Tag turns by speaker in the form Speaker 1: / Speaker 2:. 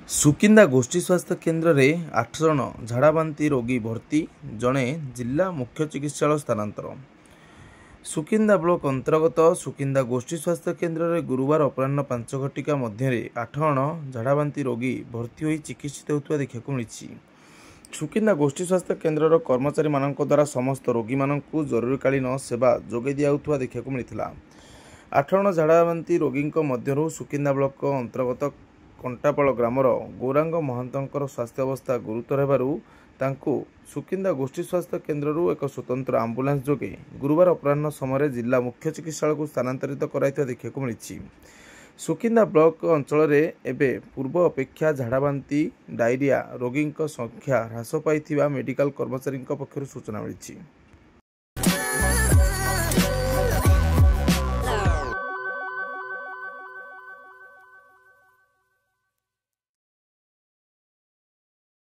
Speaker 1: ସୁକିନ୍ଦା ଗୋଷ୍ଠୀ ସ୍ୱାସ୍ଥ୍ୟ କେନ୍ଦ୍ରରେ 8 ଜଣ ଝାଡ଼ାବାନ୍ତି ରୋଗୀ ଭର୍ତ୍ତି, ଜଣେ ଜିଲ୍ଲା ମୁଖ୍ୟ ଚିକିତ୍ସାଳୟ ସ୍ଥାନାନ୍ତର। ସୁକିନ୍ଦା ବ୍ଲକ ଅନ୍ତର୍ଗତ ସୁକିନ୍ଦା ଗୋଷ୍ଠୀ ସ୍ୱାସ୍ଥ୍ୟ କେନ୍ଦ୍ରରେ ଗୁରୁବାର ଅପରାହ୍ନ 5 ଘଟିକା ମଧ୍ୟରେ 8 ଜଣ ଝାଡ଼ାବାନ୍ତି ରୋଗୀ ଭର୍ତ୍ତି ହୋଇ ଚିକିତ୍ସିତ ହେଉଥିବା ଦେଖିବାକୁ ମିଳିଛି। ସୁକିନ୍ଦା ଗୋଷ୍ଠୀ ସ୍ୱାସ୍ଥ୍ୟ କେନ୍ଦ୍ରର କର୍ମଚାରୀମାନଙ୍କ ଦ୍ୱାରା ସମସ୍ତ ରୋଗୀମାନଙ୍କୁ ଜରୁରୀକାଳୀନ ସେବା ଯୋଗାଇ ଦିଆଯାଉଥିବା ଦେଖିବାକୁ ମିଳିଥିଲା। 8 ଜଣ ଝାଡ଼ାବାନ୍ତି ରୋଗୀଙ୍କ ମଧ୍ୟରୁ ସୁକିନ୍ଦା ବ୍ଲକ ଅନ୍ତର୍ଗତ କଣ୍ଟାପାଳ ଗ୍ରାମର ଗୌରାଙ୍ଗ ମହାନ୍ତଙ୍କର ସ୍ୱାସ୍ଥ୍ୟ ଅବସ୍ଥା ଗୁରୁତର ହେବାରୁ ତାଙ୍କୁ ସୁକିନ୍ଦା ଗୋଷ୍ଠୀ ସ୍ୱାସ୍ଥ୍ୟ କେନ୍ଦ୍ରରୁ ଏକ ସ୍ୱତନ୍ତ୍ର ଆମ୍ବୁଲାନ୍ସ ଯୋଗେ ଗୁରୁବାର ଅପରାହ୍ନ ସମୟରେ ଜିଲ୍ଲା ମୁଖ୍ୟ ଚିକିତ୍ସାଳୟକୁ ସ୍ଥାନାନ୍ତରିତ କରାଇଥିବା ଦେଖିବାକୁ ମିଳିଛି। ସୁକିନ୍ଦା ବ୍ଲକ ଅଞ୍ଚଳରେ ଏବେ ପୂର୍ବ ଅପେକ୍ଷା ଝାଡ଼ାବାନ୍ତି ଡାଇରିଆ ରୋଗୀଙ୍କ ସଂଖ୍ୟା ହ୍ରାସ ପାଇଥିବା ମେଡିକାଲ କର୍ମଚାରୀଙ୍କ ପକ୍ଷରୁ ସୂଚନା ମିଳିଛି।